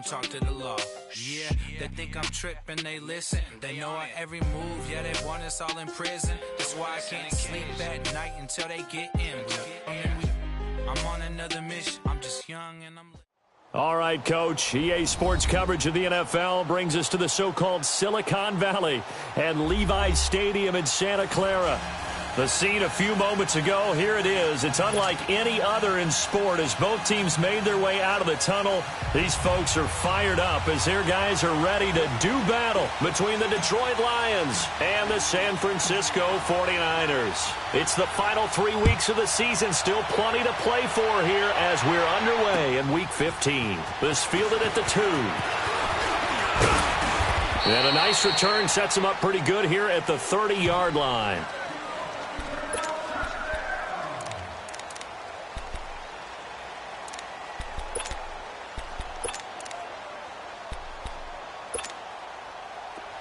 don't talk to the law. Yeah, they think I'm tripping, they listen. They know our every move, yeah, they want us all in prison. That's why I can't sleep at night until they get in. I'm on another mission, I'm just young and I'm... All right, Coach. EA Sports coverage of the NFL brings us to the so-called Silicon Valley and Levi's Stadium in Santa Clara. The scene a few moments ago, here it is. It's unlike any other in sport as both teams made their way out of the tunnel. These folks are fired up as their guys are ready to do battle between the Detroit Lions and the San Francisco 49ers. It's the final 3 weeks of the season, still plenty to play for here as we're underway in Week 15. This fielded at the 2. And a nice return sets them up pretty good here at the 30-yard line.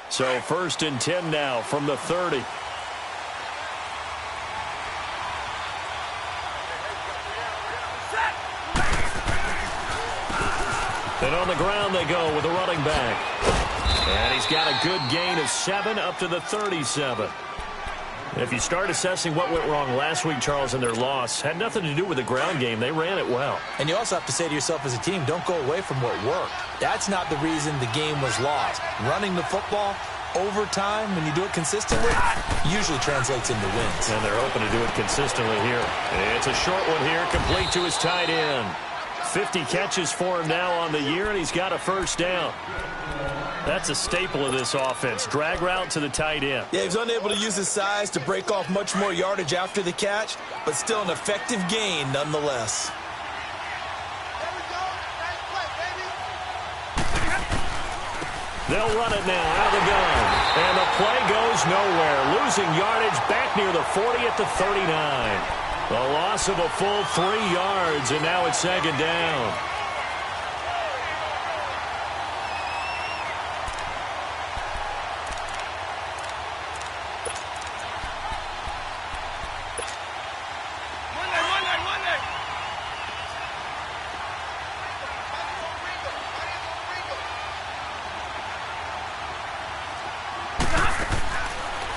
So 1st and 10 now from the 30. And on the ground they go with a running back. And he's got a good gain of 7 up to the 37. If you start assessing what went wrong last week, Charles, in their loss, had nothing to do with the ground game. They ran it well. And you also have to say to yourself as a team, don't go away from what worked. That's not the reason the game was lost. Running the football over time, when you do it consistently, usually translates into wins. And they're hoping to do it consistently here. It's a short one here, complete to his tight end. 50 catches for him now on the year, and he's got a first down. That's a staple of this offense. Drag route to the tight end. Yeah, he was unable to use his size to break off much more yardage after the catch, but still an effective gain nonetheless. They'll run it now out of the gun. And the play goes nowhere. Losing yardage back near the 40 at the 39. A loss of a full 3 yards, and now it's 2nd down.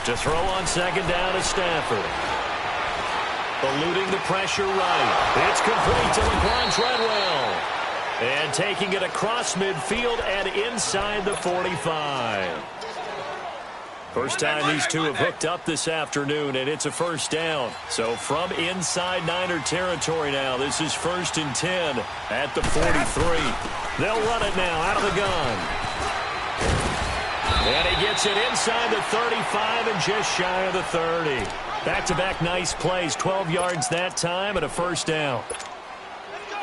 To throw on 2nd down is Stafford. Eluding the pressure right. It's complete to Laquan Treadwell. And taking it across midfield and inside the 45. First time these two have hooked up this afternoon, and it's a first down. So from inside Niner territory now, this is 1st and 10 at the 43. They'll run it now out of the gun. And he gets it inside the 35 and just shy of the 30. Back-to-back nice plays, 12 yards that time and a first down.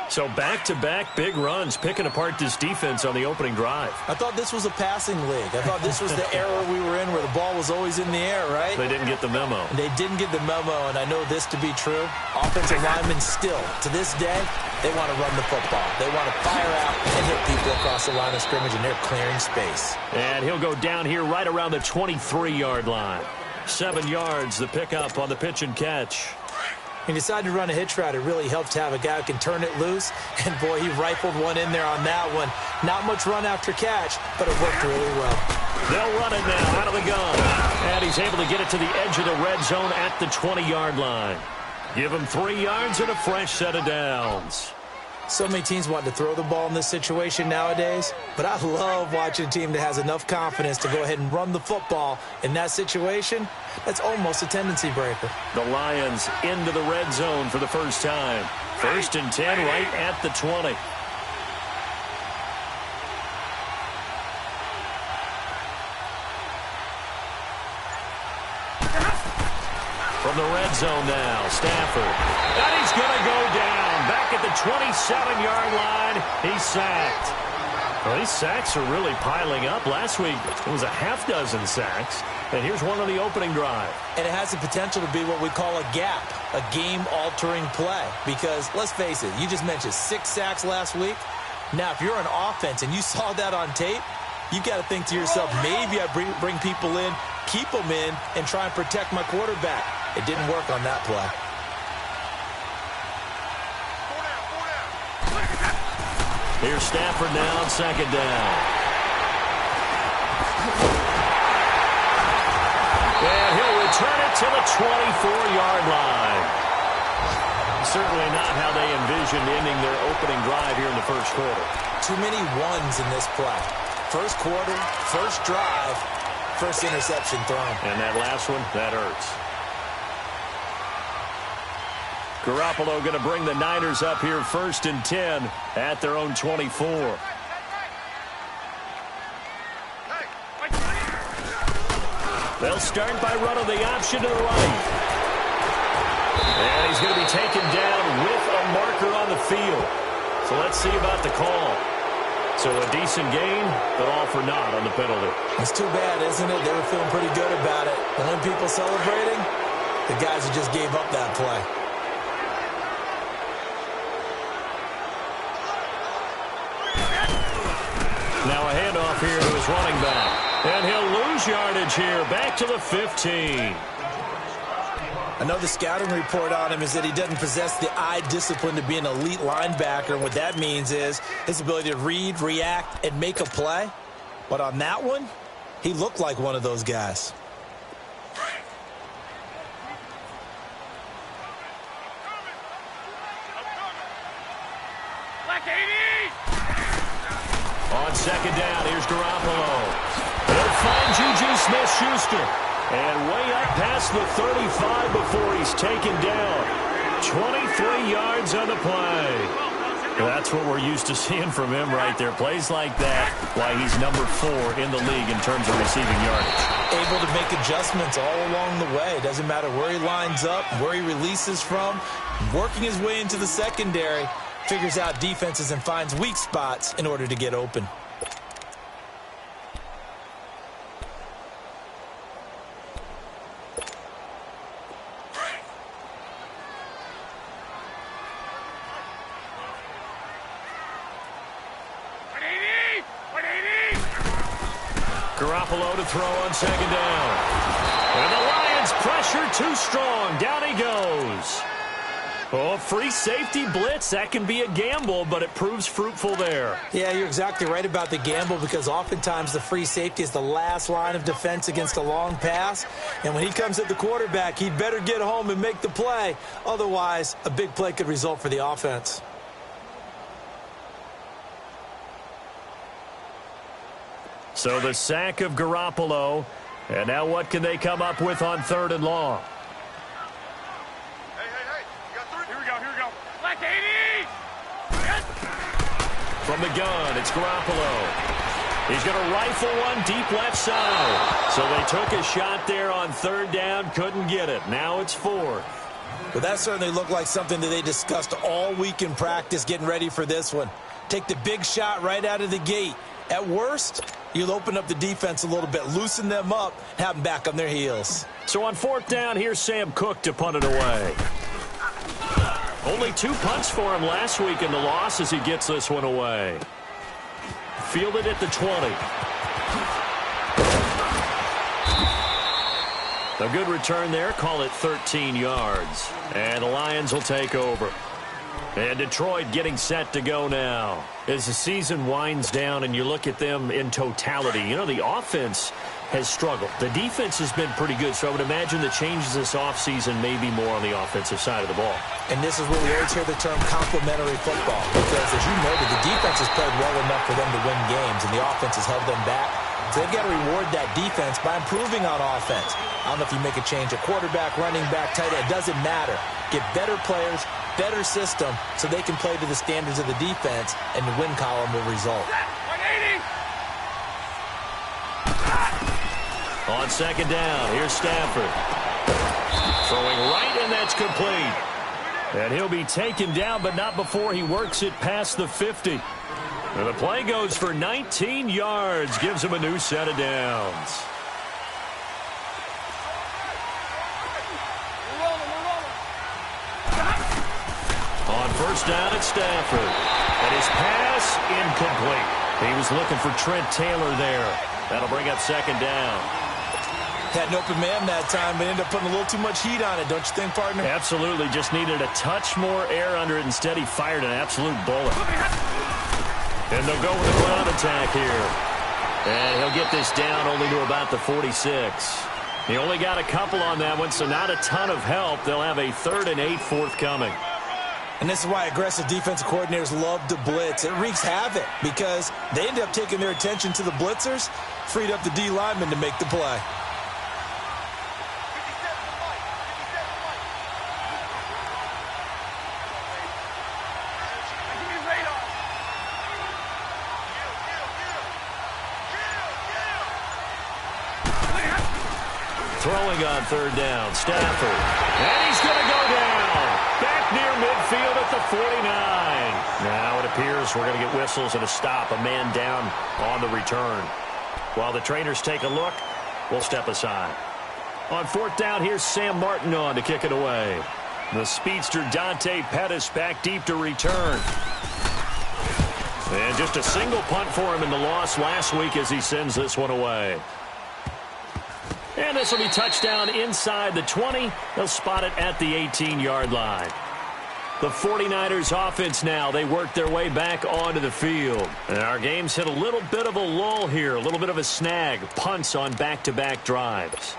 So back-to-back big runs, picking apart this defense on the opening drive. I thought this was a passing league. I thought this was the era we were in where the ball was always in the air, right? They didn't get the memo. They didn't get the memo, and I know this to be true. Offensive linemen still, to this day, they want to run the football. They want to fire out and hit people across the line of scrimmage, and they're clearing space. And he'll go down here right around the 23-yard line. 7 yards, the pickup on the pitch and catch. He decided to run a hitch route. It really helps to have a guy who can turn it loose. And, boy, he rifled one in there on that one. Not much run after catch, but it worked really well. They'll run it now out of the gun. And he's able to get it to the edge of the red zone at the 20-yard line. Give him 3 yards and a fresh set of downs. So many teams want to throw the ball in this situation nowadays, but I love watching a team that has enough confidence to go ahead and run the football in that situation. That's almost a tendency breaker. The Lions into the red zone for the first time. 1st and 10 right at the 20. From the red zone now, Stafford. And he's going to go down. Back at the 27-yard line, he's sacked. Well, these sacks are really piling up. Last week, it was a half dozen sacks. And here's one on the opening drive. And it has the potential to be what we call a gap, a game-altering play. Because, let's face it, you just mentioned 6 sacks last week. Now, if you're an offense and you saw that on tape, you've got to think to yourself, maybe I bring people in, keep them in, and try and protect my quarterback. It didn't work on that play. Here's Stafford now on second down. And he'll return it to the 24-yard line. Certainly not how they envisioned ending their opening drive here in the first quarter. Too many ones in this play. First quarter, first drive, first interception thrown. And that last one, that hurts. Garoppolo going to bring the Niners up here 1st and 10 at their own 24. They'll start by running the option to the right. And he's going to be taken down with a marker on the field. So let's see about the call. So a decent gain, but all for naught on the penalty. It's too bad, isn't it? They were feeling pretty good about it. And when people celebrating, the guys who just gave up that play. Now a handoff here to his running back. And he'll lose yardage here, back to the 15. I know the scouting report on him is that he doesn't possess the eye discipline to be an elite linebacker. And what that means is his ability to read, react, and make a play. But on that one, he looked like one of those guys. On second down, here's Garoppolo. He'll find Juju Smith-Schuster. And way up past the 35 before he's taken down. 23 yards on the play. That's what we're used to seeing from him right there. Plays like that, why he's number 4 in the league in terms of receiving yardage. Able to make adjustments all along the way. Doesn't matter where he lines up, where he releases from. Working his way into the secondary. Figures out defenses and finds weak spots in order to get open. Garoppolo to throw on second down. And the Lions pressure too strong. Down he goes. Oh, free safety blitz. That can be a gamble, but it proves fruitful there. Yeah, you're exactly right about the gamble because oftentimes the free safety is the last line of defense against a long pass. And when he comes at the quarterback, he'd better get home and make the play. Otherwise, a big play could result for the offense. So the sack of Garoppolo. And now what can they come up with on 3rd and long? From the gun, it's Garoppolo. He's going to rifle one deep left side. So they took a shot there on 3rd down, couldn't get it. Now it's 4th. Well, that certainly looked like something that they discussed all week in practice getting ready for this one. Take the big shot right out of the gate. At worst, you'll open up the defense a little bit, loosen them up, have them back on their heels. So on 4th down, here's Sam Cook to punt it away. Only 2 punts for him last week in the loss as he gets this one away. Fielded at the 20. A good return there. Call it 13 yards. And the Lions will take over. And Detroit getting set to go now. As the season winds down and you look at them in totality, you know, the offense has struggled. The defense has been pretty good, so I would imagine the changes this offseason may be more on the offensive side of the ball. And this is where we always hear the term complementary football, because as you noted, the defense has played well enough for them to win games, and the offense has held them back. So they've got to reward that defense by improving on offense. I don't know if you make a change at quarterback, running back, tight end. It doesn't matter. Get better players, better system, so they can play to the standards of the defense, and the win column will result. On second down, here's Stafford. Throwing right, and that's complete. And he'll be taken down, but not before he works it past the 50. And the play goes for 19 yards, gives him a new set of downs. On 1st down, it's Stafford. And his pass incomplete. He was looking for Trent Taylor there. That'll bring up 2nd down. Had an open man that time, but ended up putting a little too much heat on it, don't you think, partner? Absolutely. Just needed a touch more air under it. Instead, he fired an absolute bullet. And they'll go with a ground attack here. And he'll get this down only to about the 46. He only got a couple on that one, so not a ton of help. They'll have a 3rd and 8 forthcoming. And this is why aggressive defensive coordinators love to blitz. It wreaks havoc because they end up taking their attention to the blitzers, freed up the D lineman to make the play. Throwing on 3rd down, Stafford. And he's going to go down. Back near midfield at the 49. Now it appears we're going to get whistles and a stop. A man down on the return. While the trainers take a look, we'll step aside. On 4th down, here's Sam Martin on to kick it away. The speedster Dante Pettis back deep to return. And just a single punt for him in the loss last week as he sends this one away. And this will be touchdown inside the 20. They'll spot it at the 18-yard line. The 49ers offense now, they work their way back onto the field. And our game's hit a little bit of a lull here, a little bit of a snag. Punts on back-to-back drives.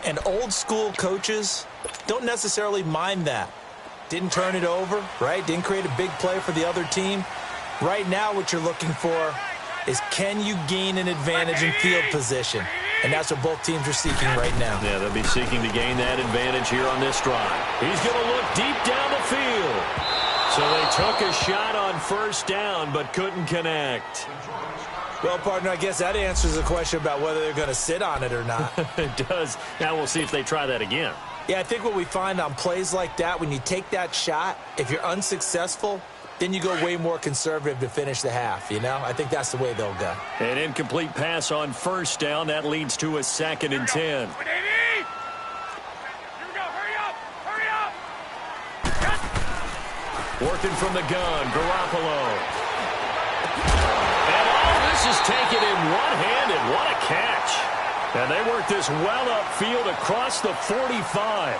And old-school coaches don't necessarily mind that. Didn't turn it over, right? Didn't create a big play for the other team. Right now what you're looking for is can you gain an advantage in field position? And that's what both teams are seeking right now. Yeah, they'll be seeking to gain that advantage here on this drive. He's going to look deep down the field. So they took a shot on 1st down but couldn't connect. Well, partner, I guess that answers the question about whether they're going to sit on it or not. It does. Now we'll see if they try that again. Yeah, I think what we find on plays like that, when you take that shot, if you're unsuccessful, then you go way more conservative to finish the half, you know? I think that's the way they'll go. An incomplete pass on 1st down. That leads to a 2nd and 10. Working from the gun, Garoppolo. And all this is taken in one-handed. What a catch. And they work this well upfield across the 45.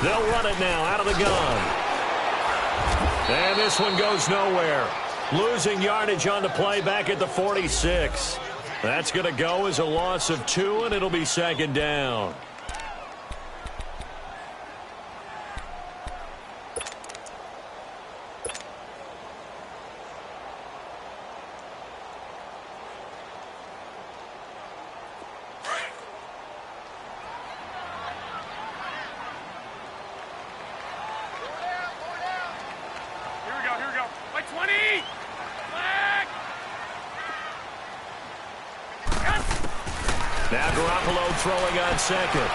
They'll run it now out of the gun. And this one goes nowhere. Losing yardage on the play back at the 46. That's going to go as a loss of 2, and it'll be 2nd down. Now Garoppolo throwing on 2nd.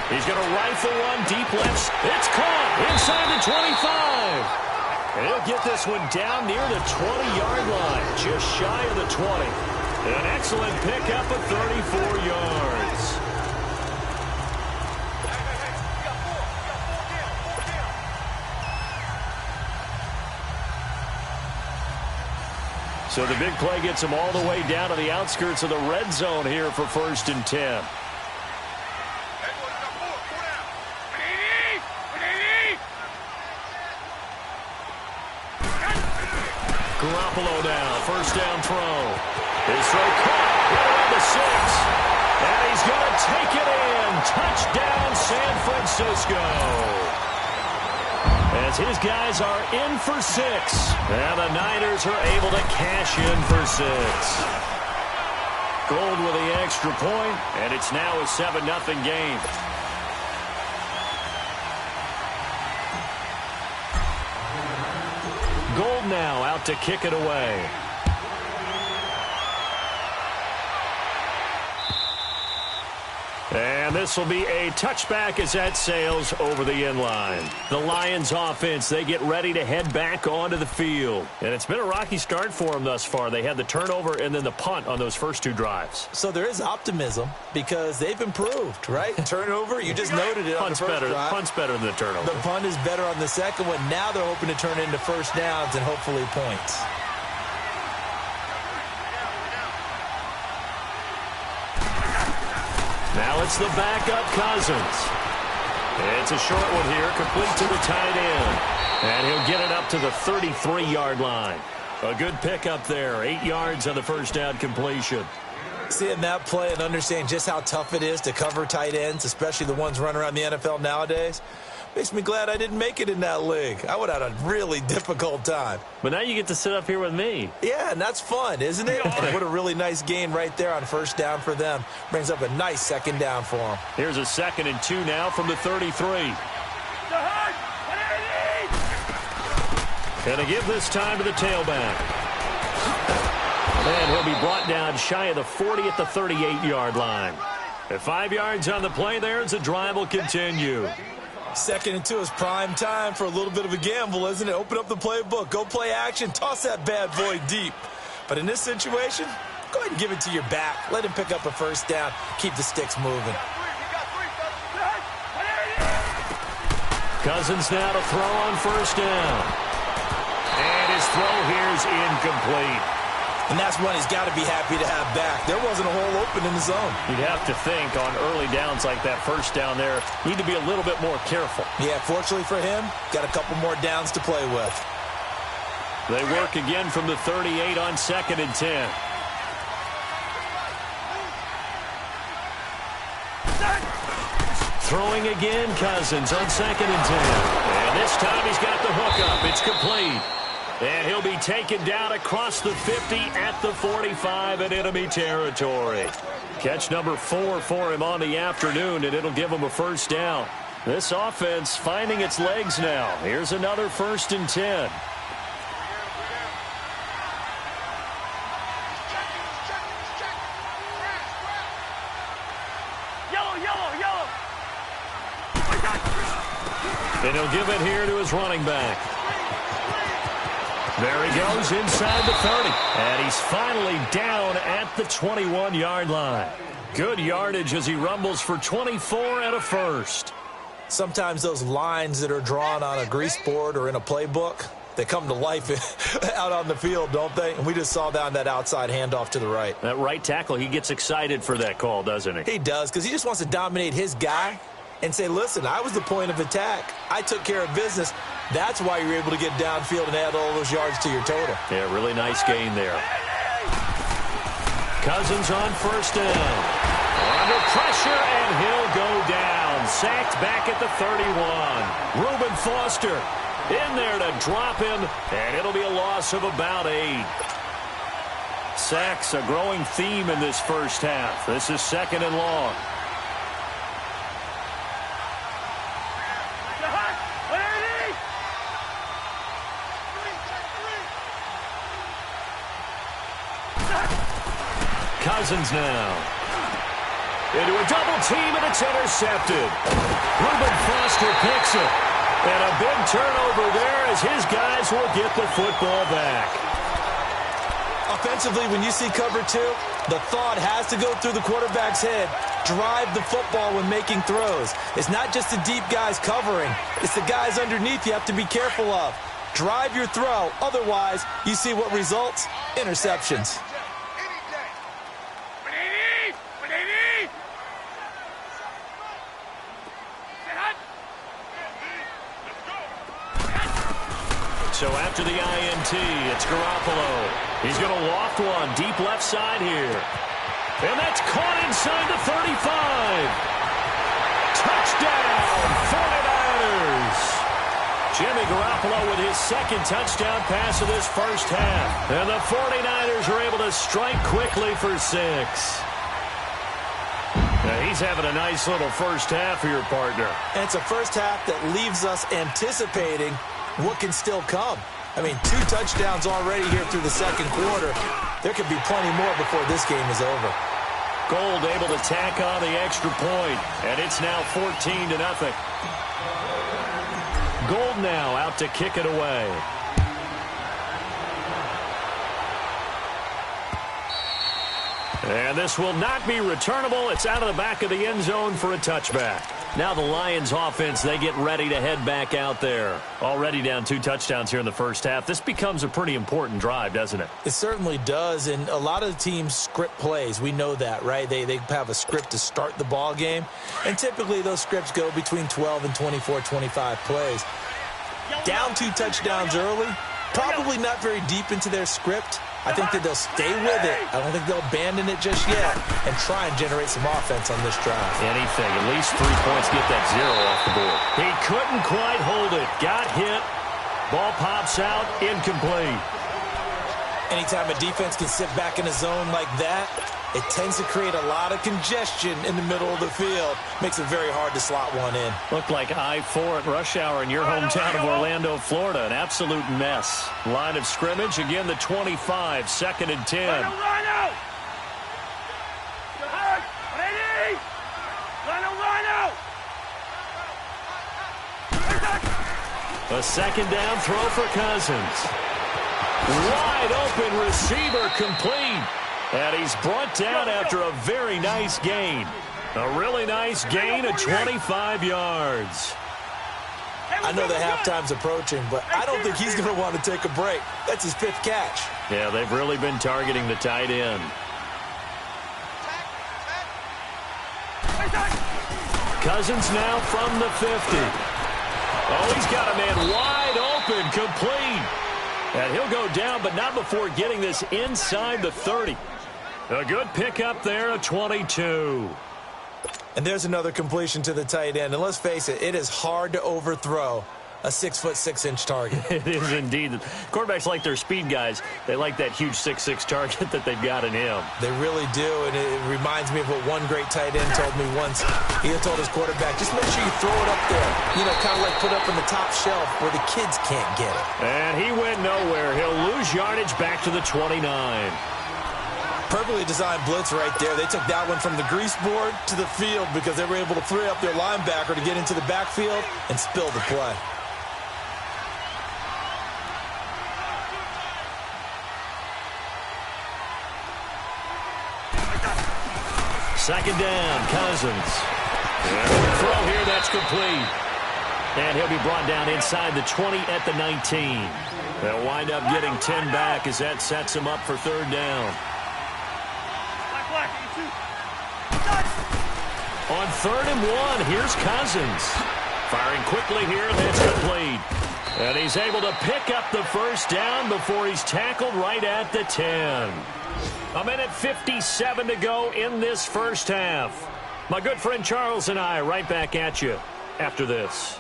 He's going to rifle one deep left. It's caught inside the 25. And he'll get this one down near the 20-yard line, just shy of the 20. An excellent pickup of 34 yards. So the big play gets him all the way down to the outskirts of the red zone here for 1st and 10. Garoppolo now, 1st down throw. His throw caught right around the 6. And he's going to take it in. Touchdown, San Francisco. As his guys are in for 6. And the Niners are able to cash in for 6. Gold with the extra point, and it's now a 7-0 game. Gold now out to kick it away. And And this will be a touchback as that sails over the end line. The Lions offense, they get ready to head back onto the field. And it's been a rocky start for them thus far. They had the turnover and then the punt on those first two drives. So there is optimism because they've improved, right? Turnover, you just noted it on the first drive. Punt's better than the turnover. The punt is better on the second one. Now they're hoping to turn it into first downs and hopefully points. Now it's the backup Cousins. It's a short one here, complete to the tight end. And he'll get it up to the 33-yard line. A good pickup there, 8 yards on the first down completion. Seeing that play and understanding just how tough it is to cover tight ends, especially the ones running around the NFL nowadays, makes me glad I didn't make it in that league. I would have had a really difficult time. But now you get to sit up here with me. Yeah, and that's fun, isn't it? What a really nice gain right there on first down for them. Brings up a nice second down for them. Here's a 2nd and 2 now from the 33. Gonna give this time to the tailback. And he'll be brought down shy of the 40 at the 38-yard line. At 5 yards on the play there as the drive will continue. 2nd and 2 is prime time for a little bit of a gamble, isn't it? Open up the playbook, go play action, toss that bad boy deep. But in this situation, go ahead and give it to your back. Let him pick up a first down. Keep the sticks moving. Cousins now to throw on first down. And his throw here is incomplete. And that's one he's got to be happy to have back. There wasn't a hole open in the zone. You'd have to think on early downs like that first down there, need to be a little bit more careful. Yeah, fortunately for him, got a couple more downs to play with. They work again from the 38 on 2nd and 10. Throwing again, Cousins on 2nd and 10. And this time he's got the hook up. It's complete. And he'll be taken down across the 50 at the 45 in enemy territory. Catch number 4 for him on the afternoon, and it'll give him a first down. This offense finding its legs now. Here's another 1st and 10. And he'll give it here to his running back. There he goes inside the 30. And he's finally down at the 21-yard line. Good yardage as he rumbles for 24 and a first. Sometimes those lines that are drawn on a grease board or in a playbook, they come to life out on the field, don't they? And we just saw that on that outside handoff to the right. That right tackle, he gets excited for that call, doesn't he? He does, because he just wants to dominate his guy and say, listen, I was the point of attack. I took care of business. That's why you're able to get downfield and add all those yards to your total. Yeah, really nice gain there. Cousins on first down. Under pressure, and he'll go down. Sacked back at the 31. Reuben Foster in there to drop him, and it'll be a loss of about 8. Sacks a growing theme in this first half. This is 2nd and long. Cousins now. Into a double team, and it's intercepted. Reuben Foster picks it. And a big turnover there as his guys will get the football back. Offensively, when you see cover 2, the thought has to go through the quarterback's head. Drive the football when making throws. It's not just the deep guys covering. It's the guys underneath you have to be careful of. Drive your throw. Otherwise, you see what results? Interceptions. So after the INT, it's Garoppolo. He's going to loft one deep left side here. And that's caught inside the 35. Touchdown, 49ers. Jimmy Garoppolo with his 2nd touchdown pass of this first half. And the 49ers are able to strike quickly for 6. Now he's having a nice little first half for your partner. And it's a first half that leaves us anticipating what can still come. I mean, 2 touchdowns already here through the 2nd quarter. There could be plenty more before this game is over. Gold able to tack on the extra point, and it's now 14-0. Gold now out to kick it away. And this will not be returnable. It's out of the back of the end zone for a touchback. Now the Lions offense, they get ready to head back out there. Already down 2 touchdowns here in the first half. This becomes a pretty important drive, doesn't it? It certainly does, and a lot of the teams script plays. We know that, right? They have a script to start the ball game, and typically those scripts go between 12 and 24, 25 plays. Down 2 touchdowns early, probably not very deep into their script. I think that they'll stay with it. I don't think they'll abandon it just yet and try and generate some offense on this drive. Anything. At least 3 points, get that 0 off the board. He couldn't quite hold it. Got hit. Ball pops out. Incomplete. Anytime a defense can sit back in a zone like that, it tends to create a lot of congestion in the middle of the field. Makes it very hard to slot one in. Looked like I-4 at rush hour in your hometown of Orlando, Florida. An absolute mess. Line of scrimmage, again the 25, 2nd and 10. A 2nd down throw for Cousins. Wide open receiver complete. And he's brought down after a very nice gain. A really nice gain of 25 yards. I know the halftime's approaching, but I don't think he's going to want to take a break. That's his 5th catch. Yeah, they've really been targeting the tight end. Cousins now from the 50. Oh, he's got a man wide open, complete. And he'll go down, but not before getting this inside the 30. A good pickup there, a 22. And there's another completion to the tight end. And let's face it, it is hard to overthrow a 6'6" target. It is indeed. Quarterbacks like their speed guys. They like that huge 6'6" target that they've got in him. They really do, and it reminds me of what one great tight end told me once. He had told his quarterback, just make sure you throw it up there. You know, kind of like put up in the top shelf where the kids can't get it. And he went nowhere. He'll lose yardage back to the 29. Perfectly designed blitz right there. They took that one from the grease board to the field because they were able to free up their linebacker to get into the backfield and spill the play. Second down, Cousins. And the throw here, that's complete. And he'll be brought down inside the 20 at the 19. They'll wind up getting 10 back as that sets him up for 3rd down. On 3rd and 1, here's Cousins. Firing quickly here, that's complete. And he's able to pick up the 1st down before he's tackled right at the 10. A minute 57 to go in this first half. My good friend Charles and I right back at you after this.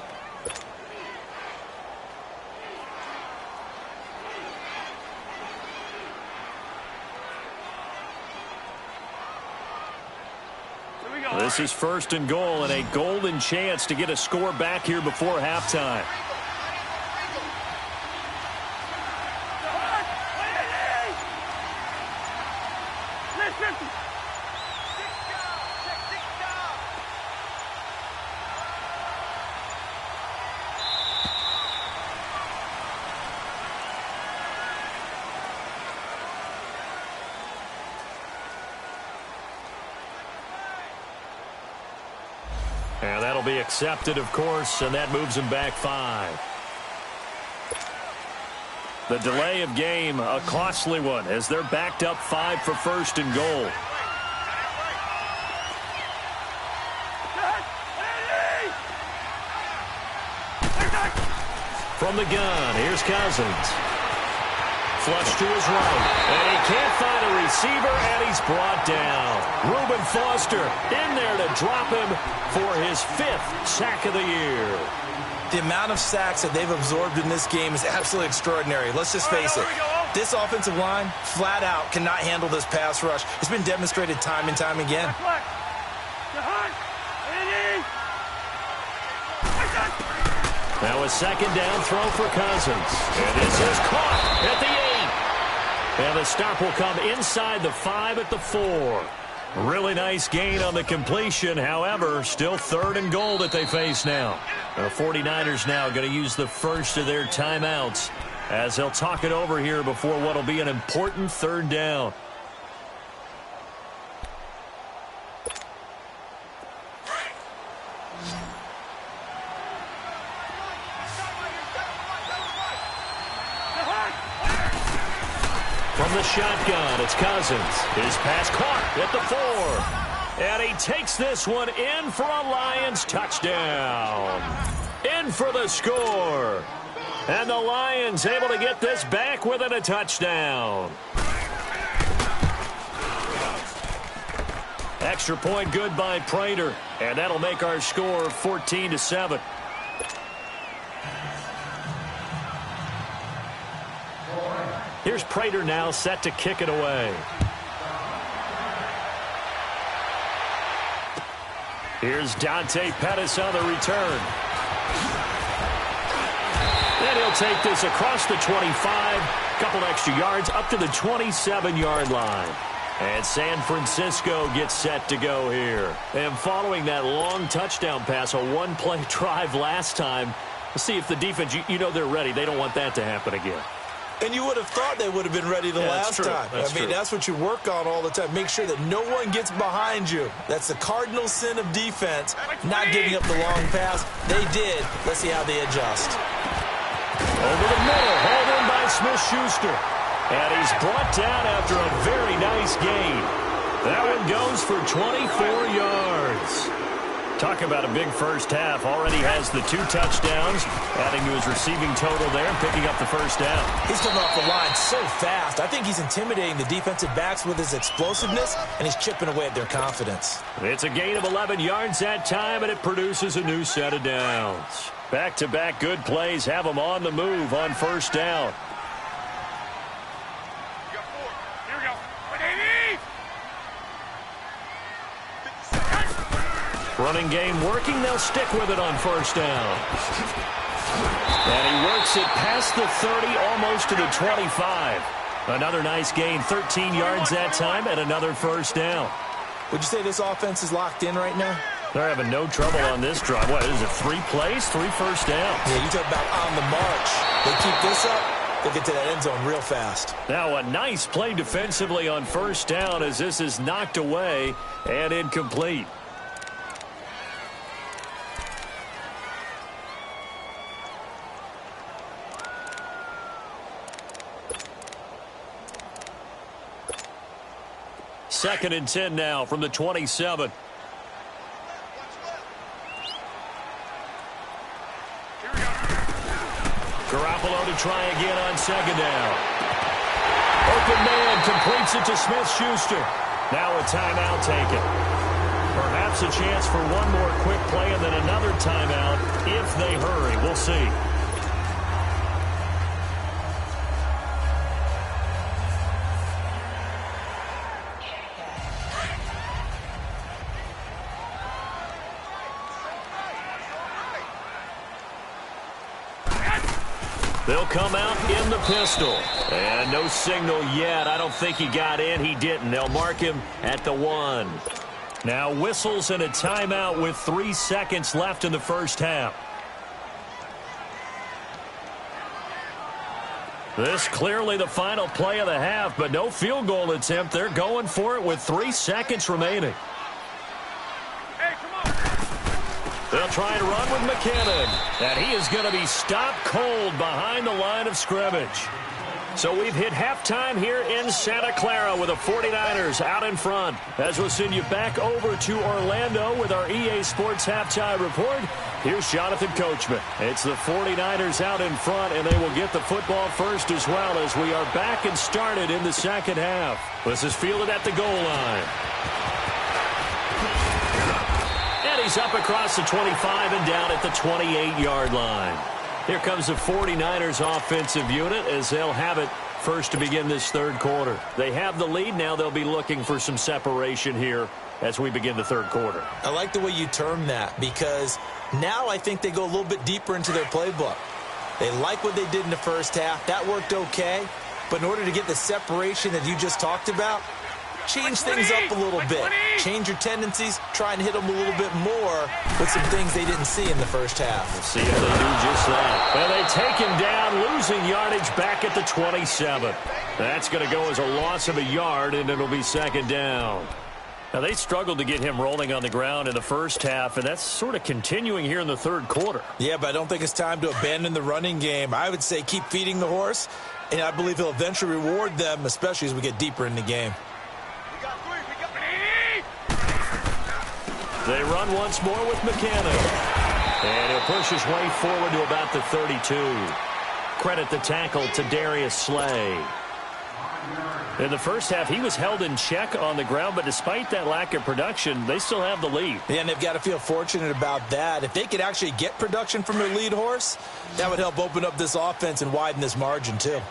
This is 1st and goal and a golden chance to get a score back here before halftime. And that'll be accepted, of course, and that moves them back 5. The delay of game, a costly one, as they're backed up 5 for 1st and goal. From the gun, here's Cousins. Flush to his right, and he can't find a receiver, and he's brought down. Reuben Foster in there to drop him for his 5th sack of the year. The amount of sacks that they've absorbed in this game is absolutely extraordinary. Let's just face it. This offensive line, flat out, cannot handle this pass rush. It's been demonstrated time and time again. Now a 2nd down throw for Cousins. And this is caught at the 8. And the stop will come inside the 5 at the 4. Really nice gain on the completion. However, still 3rd and goal that they face now. The 49ers now going to use the first of their timeouts as they'll talk it over here before what will be an important 3rd down. From the shotgun, it's Cousins. His pass caught at the 4. And he takes this one in for a Lions touchdown. In for the score. And the Lions able to get this back within a touchdown. Extra point good by Prater. And that'll make our score 14-7. Here's Prater now set to kick it away. Here's Dante Pettis on the return. And he'll take this across the 25. Couple extra yards up to the 27-yard line. And San Francisco gets set to go here. And following that long touchdown pass, a one-play drive last time, let's see if the defense, you know they're ready. They don't want that to happen again. And you would have thought they would have been ready the last time. That's what you work on all the time. Make sure that no one gets behind you. That's the cardinal sin of defense, not giving up the long pass. They did. Let's see how they adjust. Over the middle, hauled in by Smith-Schuster. And he's brought down after a very nice gain. That one goes for 24 yards. Talk about a big first half. Already has the 2 touchdowns, adding to his receiving total there, picking up the first down. He's coming off the line so fast. I think he's intimidating the defensive backs with his explosiveness, and he's chipping away at their confidence. It's a gain of 11 yards that time, and it produces a new set of downs. Back-to-back good plays have them on the move on first down. Running game working. They'll stick with it on first down. And he works it past the 30, almost to the 25. Another nice gain, 13 yards that time, and another first down. Would you say this offense is locked in right now? They're having no trouble on this drive. What is it, 3 plays, 3 first downs? Yeah, you talk about on the march. They keep this up, they'll get to that end zone real fast. Now a nice play defensively on first down as this is knocked away and incomplete. Second and 10 now from the 27. Garoppolo to try again on second down. Open man completes it to Smith-Schuster. Now a timeout taken. Perhaps a chance for one more quick play and then another timeout if they hurry. We'll see. They'll come out in the pistol. And no signal yet. I don't think he got in. He didn't. They'll mark him at the 1. Now whistles and a timeout with 3 seconds left in the first half. This clearly the final play of the half, but no field goal attempt. They're going for it with 3 seconds remaining. They'll try and run with McKinnon. And he is going to be stopped cold behind the line of scrimmage. So we've hit halftime here in Santa Clara with the 49ers out in front. As we'll send you back over to Orlando with our EA Sports Halftime Report, here's Jonathan Coachman. It's the 49ers out in front, and they will get the football first as well as we are back and started in the second half. This is fielded at the goal line. He's up across the 25 and down at the 28-yard line. Here comes the 49ers offensive unit as they'll have it first to begin this third quarter. They have the lead. Now they'll be looking for some separation here as we begin the third quarter. I like the way you term that because now I think they go a little bit deeper into their playbook. They like what they did in the first half. That worked okay. But in order to get the separation that you just talked about, change things up a little bit. Change your tendencies, try and hit them a little bit more with some things they didn't see in the first half. We'll see if they do just that. Well, they take him down, losing yardage back at the 27. That's going to go as a loss of a yard, and it'll be second down. Now, they struggled to get him rolling on the ground in the first half, and that's sort of continuing here in the third quarter. Yeah, but I don't think it's time to abandon the running game. I would say keep feeding the horse, and I believe he'll eventually reward them, especially as we get deeper in the game. They run once more with McKinnon. And he'll push his way forward to about the 32. Credit the tackle to Darius Slay. In the first half, he was held in check on the ground, but despite that lack of production, they still have the lead. Yeah, and they've got to feel fortunate about that. If they could actually get production from their lead horse, that would help open up this offense and widen this margin, too. Here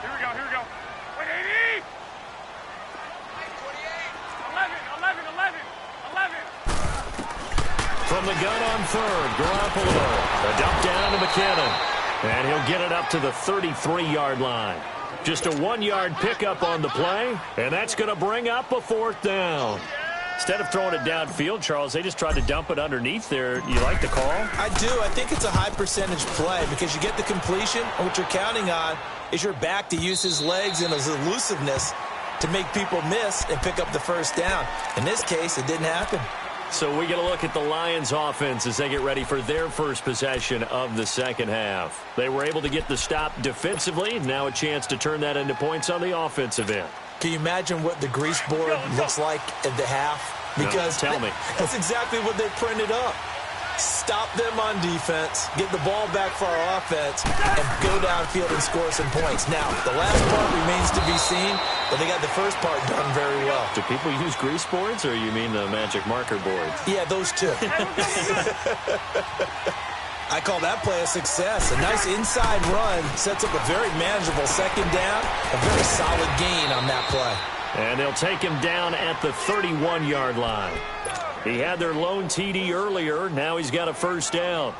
we go. Wait, 80! 11. From the gun on third, Garoppolo. A dump down to McKinnon. And he'll get it up to the 33-yard line. Just a 1-yard pickup on the play, and that's going to bring up a fourth down. Instead of throwing it downfield, Charles, they just tried to dump it underneath there. You like the call? I do. I think it's a high-percentage play because you get the completion, and what you're counting on is your back to use his legs and his elusiveness to make people miss and pick up the first down. In this case, it didn't happen. So we get a look at the Lions offense as they get ready for their first possession of the second half. They were able to get the stop defensively. Now a chance to turn that into points on the offensive end. Can you imagine what the grease board looks like at the half? Because no, tell me. That's exactly what they printed up. Stop them on defense, get the ball back for our offense, and go downfield and score some points. Now, the last part remains to be seen, but they got the first part done very well. Do people use grease boards, or you mean the magic marker boards? Yeah, those two. I call that play a success. A nice inside run sets up a very manageable second down, a very solid gain on that play. And they'll take him down at the 31-yard line. He had their lone TD earlier. Now he's got a first down.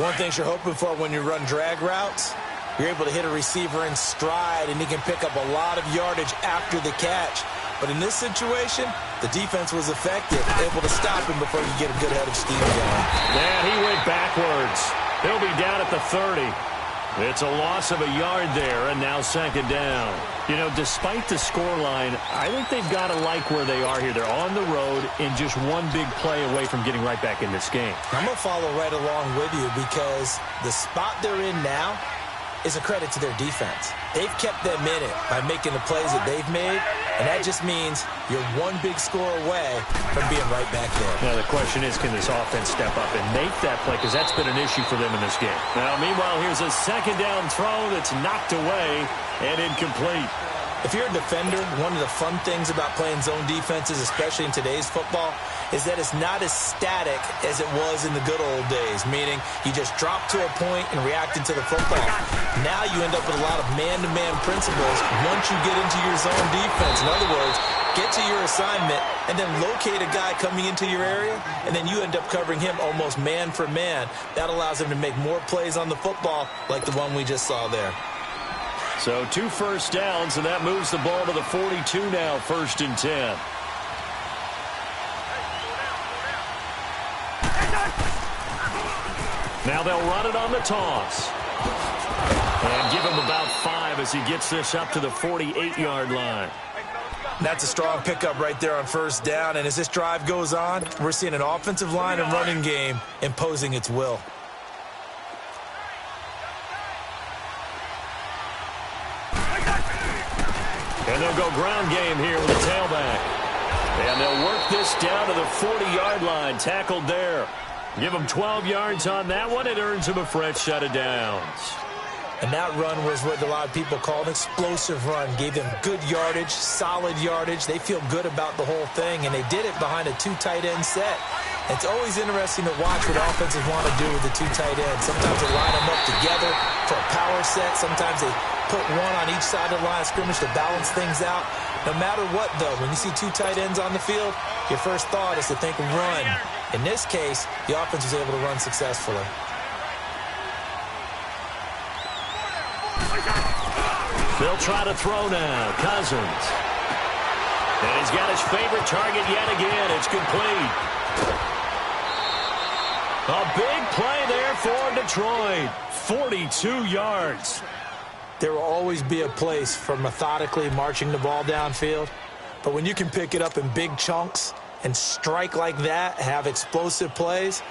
One thing you're hoping for when you run drag routes, you're able to hit a receiver in stride, and he can pick up a lot of yardage after the catch. But in this situation, the defense was effective, able to stop him before you get a good head of steam going. And he went backwards. He'll be down at the 30. It's a loss of a yard there, and now second down. You know, despite the scoreline, I think they've got to like where they are here. They're on the road and just one big play away from getting right back in this game. I'm going to follow right along with you because the spot they're in now is a credit to their defense. They've kept them in it by making the plays that they've made, and that just means you're one big score away from being right back there. Now, the question is, can this offense step up and make that play? Because that's been an issue for them in this game. Now, meanwhile, here's a second down throw that's knocked away and incomplete. If you're a defender, one of the fun things about playing zone defenses, especially in today's football, is that it's not as static as it was in the good old days, meaning you just drop to a point and reacted to the football. Now you end up with a lot of man-to-man principles once you get into your zone defense. In other words, get to your assignment and then locate a guy coming into your area, and then you end up covering him almost man for man. That allows him to make more plays on the football like the one we just saw there. So 2 first downs, and that moves the ball to the 42 now, 1st and 10. Now they'll run it on the toss. And give him about 5 as he gets this up to the 48-yard line. That's a strong pickup right there on first down, and as this drive goes on, we're seeing an offensive line and running game imposing its will. And they'll go ground game here with a tailback. And they'll work this down to the 40-yard line, tackled there. Give him 12 yards on that one. It earns him a fresh set of downs. And that run was what a lot of people call an explosive run. Gave them good yardage, solid yardage. They feel good about the whole thing, and they did it behind a 2 tight end set. It's always interesting to watch what offenses want to do with the 2 tight ends. Sometimes they line them up together for a power set. Sometimes they put one on each side of the line of scrimmage to balance things out. No matter what, though, when you see 2 tight ends on the field, your first thought is to think run. In this case, the offense was able to run successfully. They'll try to throw now. Cousins. And he's got his favorite target yet again. It's complete. A big play there for Detroit. 42 yards. There will always be a place for methodically marching the ball downfield. But when you can pick it up in big chunks and strike like that, have explosive plays,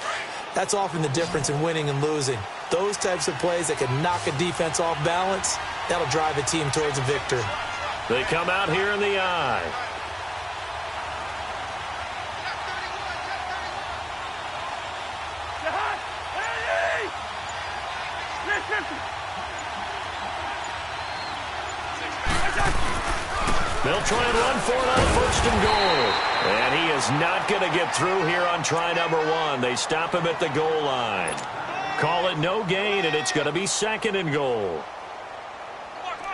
that's often the difference in winning and losing. Those types of plays that can knock a defense off balance, that'll drive a team towards a victory. They come out here in the eye. They'll try and run for it on first and goal. And he is not going to get through here on try number 1. They stop him at the goal line. Call it no gain, and it's going to be second and goal.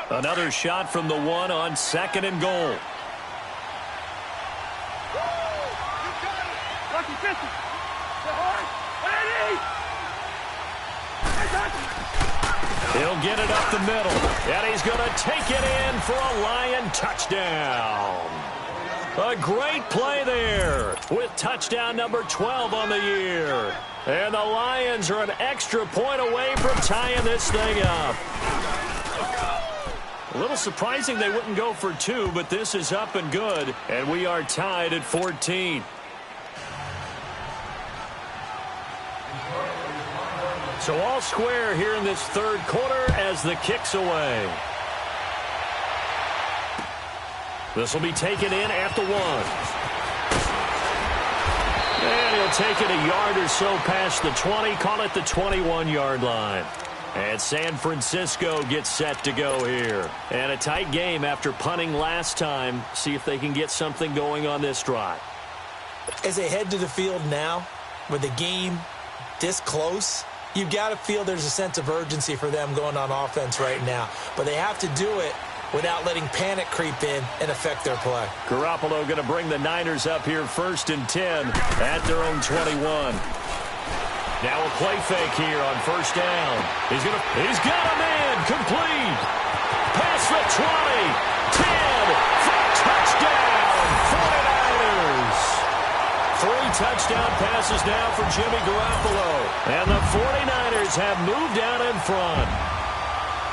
Another shot from the 1 on second and goal. He'll get it up the middle, and he's going to take it in for a Lion touchdown. A great play there with touchdown number 12 on the year. And the Lions are an extra point away from tying this thing up. A little surprising they wouldn't go for 2, but this is up and good, and we are tied at 14. So all square here in this third quarter as the kick's away. This will be taken in at the 1. And he'll take it a yard or so past the 20, call it the 21-yard line. And San Francisco gets set to go here. And a tight game after punting last time. See if they can get something going on this drive. As they head to the field now, with the game this close, you've got to feel there's a sense of urgency for them going on offense right now. But they have to do it without letting panic creep in and affect their play. Garoppolo going to bring the Niners up here first and 10 at their own 21. Now a play fake here on first down. He's got a man complete. Past the 20, 10, for touchdown, 49ers. 3 touchdown passes now for Jimmy Garoppolo. And the 49ers have moved out in front.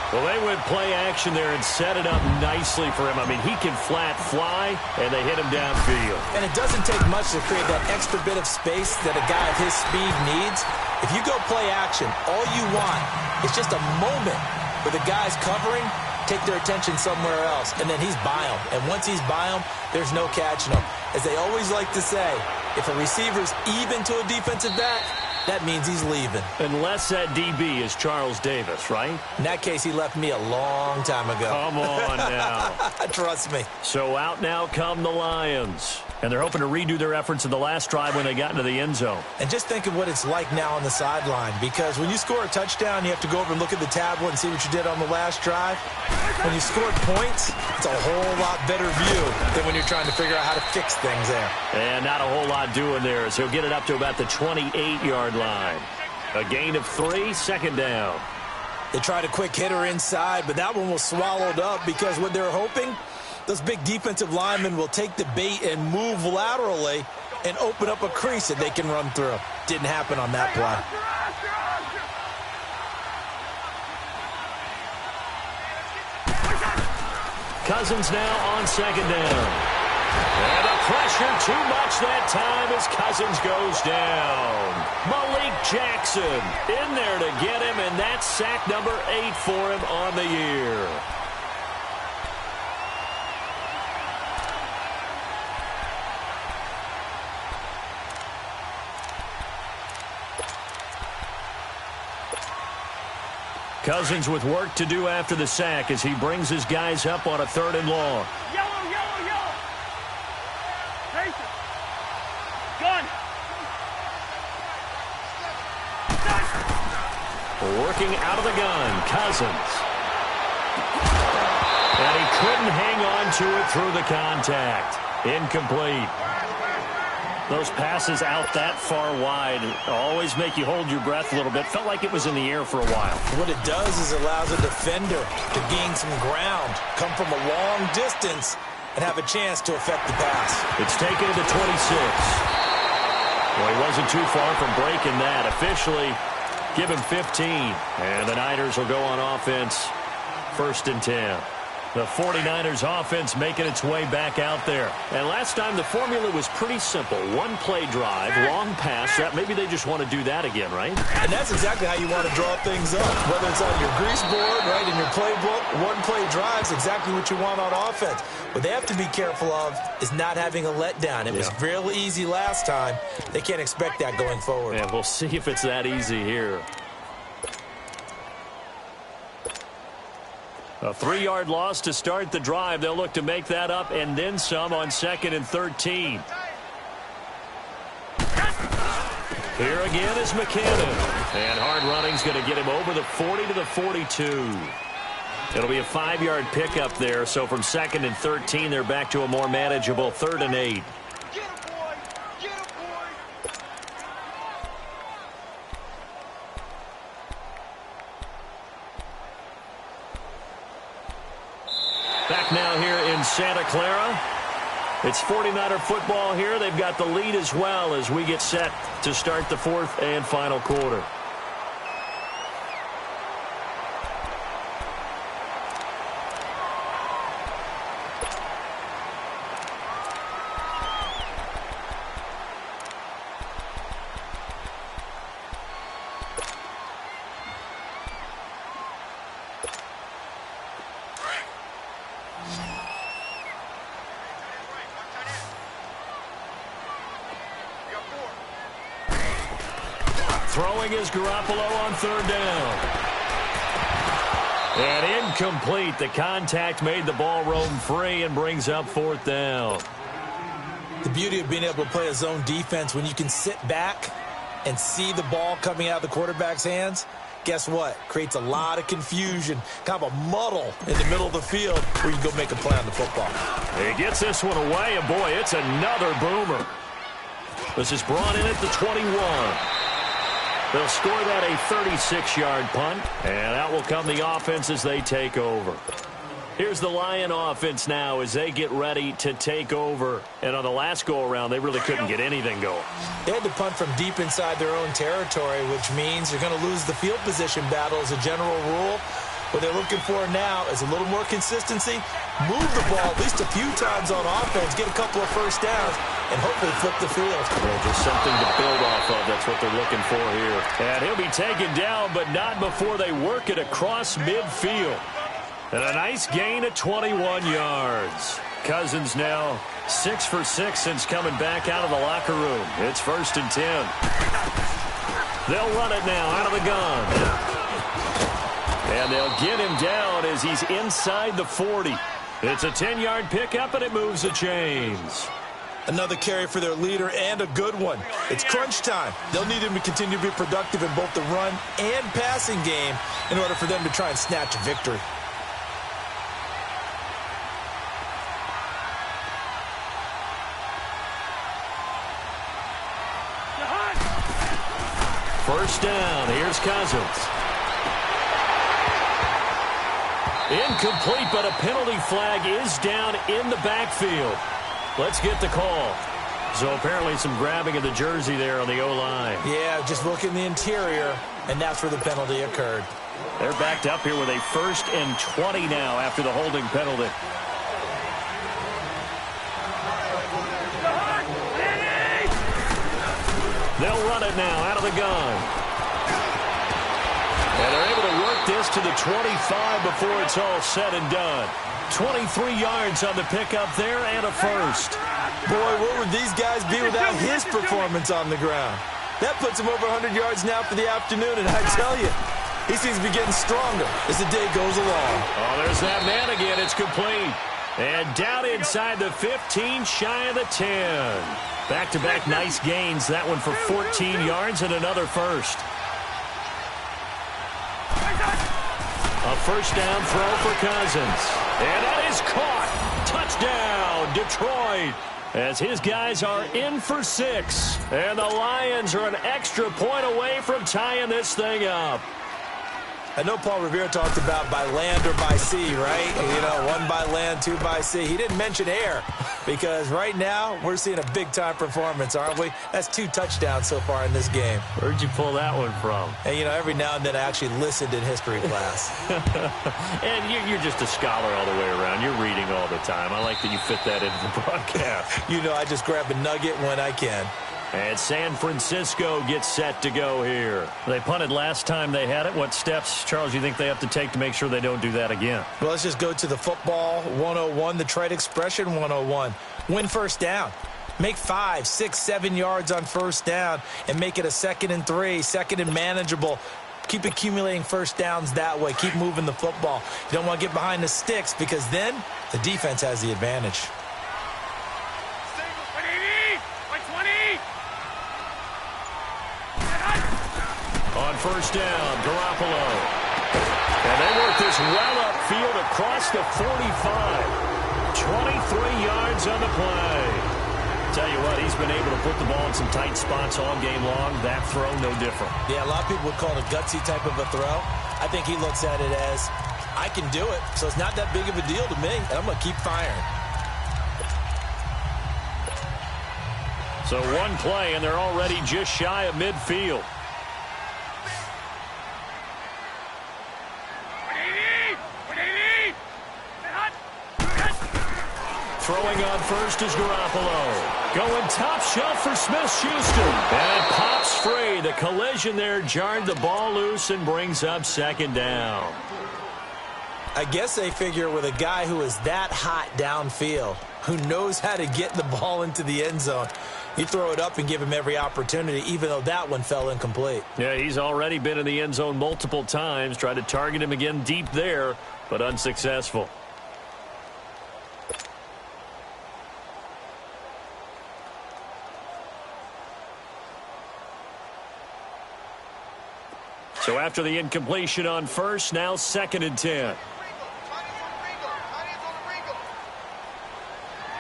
Well, they went play action there and set it up nicely for him. I mean, he can flat fly, and they hit him downfield. And it doesn't take much to create that extra bit of space that a guy of his speed needs. If you go play action, all you want is just a moment where the guy's covering, take their attention somewhere else, and then he's by him. And once he's by him, there's no catching him. As they always like to say, if a receiver's even to a defensive back, that means he's leaving. Unless that DB is Charles Davis, right? In that case, he left me a long time ago. Come on now. Trust me. So out now come the Lions. And they're hoping to redo their efforts in the last drive when they got into the end zone. And just think of what it's like now on the sideline, because when you score a touchdown, you have to go over and look at the tablet and see what you did on the last drive. When you scored points, it's a whole lot better view than when you're trying to figure out how to fix things there. And not a whole lot doing there as he'll get it up to about the 28-yard line. A gain of 3, second down. They tried a quick hitter inside, but that one was swallowed up because what they're hoping, those big defensive linemen will take the bait and move laterally and open up a crease that they can run through. Didn't happen on that play. Cousins now on second down. And the pressure too much that time as Cousins goes down. Malik Jackson in there to get him, and that's sack number 8 for him on the year. Cousins with work to do after the sack as he brings his guys up on a 3rd and long. Yellow, yellow, yellow. Jason. Gun. Working out of the gun, Cousins. And he couldn't hang on to it through the contact. Incomplete. Those passes out that far wide always make you hold your breath a little bit. Felt like it was in the air for a while. What it does is it allows a defender to gain some ground, come from a long distance, and have a chance to affect the pass. It's taken to the 26. Well, he wasn't too far from breaking that. Officially, give him 15. And the Niners will go on offense, 1st and 10. The 49ers offense making its way back out there. And last time the formula was pretty simple. One play drive, long pass. Maybe they just want to do that again, right? And that's exactly how you want to draw things up. Whether it's on your grease board, right, in your playbook, one play drive is exactly what you want on offense. What they have to be careful of is not having a letdown. It was real easy last time. They can't expect that going forward. And we'll see if it's that easy here. A 3-yard loss to start the drive. They'll look to make that up and then some on 2nd and 13. Here again is McKinnon. And hard running's going to get him over the 40 to the 42. It'll be a 5-yard pickup there. So from 2nd and 13, they're back to a more manageable 3rd and 8. Back now here in Santa Clara. It's 49er football here. They've got the lead as well as we get set to start the 4th and final quarter. Throwing is Garoppolo on 3rd down. And incomplete. The contact made the ball roam free and brings up 4th down. The beauty of being able to play a zone defense when you can sit back and see the ball coming out of the quarterback's hands, guess what? Creates a lot of confusion, kind of a muddle in the middle of the field where you can go make a play on the football. He gets this one away, and boy, it's another boomer. This is brought in at the 21. They'll score that a 36-yard punt, and out will come the offense as they take over. Here's the Lion offense now as they get ready to take over. And on the last go-around, they really couldn't get anything going. They had to punt from deep inside their own territory, which means you're going to lose the field position battle as a general rule. What they're looking for now is a little more consistency, move the ball at least a few times on offense, get a couple of first downs, and hopefully flip the field. Yeah, just something to build off of. That's what they're looking for here. And he'll be taken down, but not before they work it across midfield. And a nice gain of 21 yards. Cousins now 6 for 6 since coming back out of the locker room. It's 1st and 10. They'll run it now out of the gun. And they'll get him down as he's inside the 40. It's a 10-yard pickup, and it moves the chains. Another carry for their leader, and a good one. It's crunch time. They'll need him to continue to be productive in both the run and passing game in order for them to try and snatch a victory. First down. Here's Cousins. Incomplete, but a penalty flag is down in the backfield. Let's get the call. So apparently some grabbing of the jersey there on the O-line. Yeah, just look in the interior, and that's where the penalty occurred. They're backed up here with a 1st and 20 now after the holding penalty. They'll run it now out of the gun. And they're able to work this to the 25 before it's all said and done. 23 yards on the pickup there and a first. Boy, where would these guys be without his performance on the ground? That puts him over 100 yards now for the afternoon, and I tell you, he seems to be getting stronger as the day goes along. Oh, there's that man again. It's complete. And down inside the 15, shy of the 10. Back-to-back nice gains. That one for 14 yards and another first. A first down throw for Cousins. And that is caught. Touchdown, Detroit. as his guys are in for 6. And the Lions are an extra point away from tying this thing up. I know Paul Revere talked about by land or by sea, right? You know, 1 by land, 2 by sea. He didn't mention air because right now we're seeing a big-time performance, aren't we? That's 2 touchdowns so far in this game. Where'd you pull that one from? And, you know, every now and then I actually listened in history class. And you're just a scholar all the way around. You're reading all the time. I like that you fit that into the broadcast. You know, I just grab a nugget when I can. And San Francisco gets set to go here. They punted last time they had it. What steps, Charles, you think they have to take to make sure they don't do that again? Well, let's just go to the football 101, the trade expression 101. Win first down. Make 5, 6, 7 yards on first down and make it a 2nd and 3, 2nd and manageable. Keep accumulating first downs that way. Keep moving the football. You don't want to get behind the sticks because then the defense has the advantage. On first down, Garoppolo. And they work this well upfield across the 45. 23 yards on the play. Tell you what, he's been able to put the ball in some tight spots all game long. That throw, no different. Yeah, a lot of people would call it a gutsy type of a throw. I think he looks at it as, I can do it, so it's not that big of a deal to me, and I'm going to keep firing. So 1 play, and they're already just shy of midfield. Throwing on first is Garoppolo. Going top shelf for Smith-Schuster. And it pops free. The collision there jarred the ball loose and brings up 2nd down. I guess they figure with a guy who is that hot downfield, who knows how to get the ball into the end zone, you throw it up and give him every opportunity, even though that one fell incomplete. Yeah, he's already been in the end zone multiple times. Tried to target him again deep there, but unsuccessful. So after the incompletion on first, now 2nd and 10. Here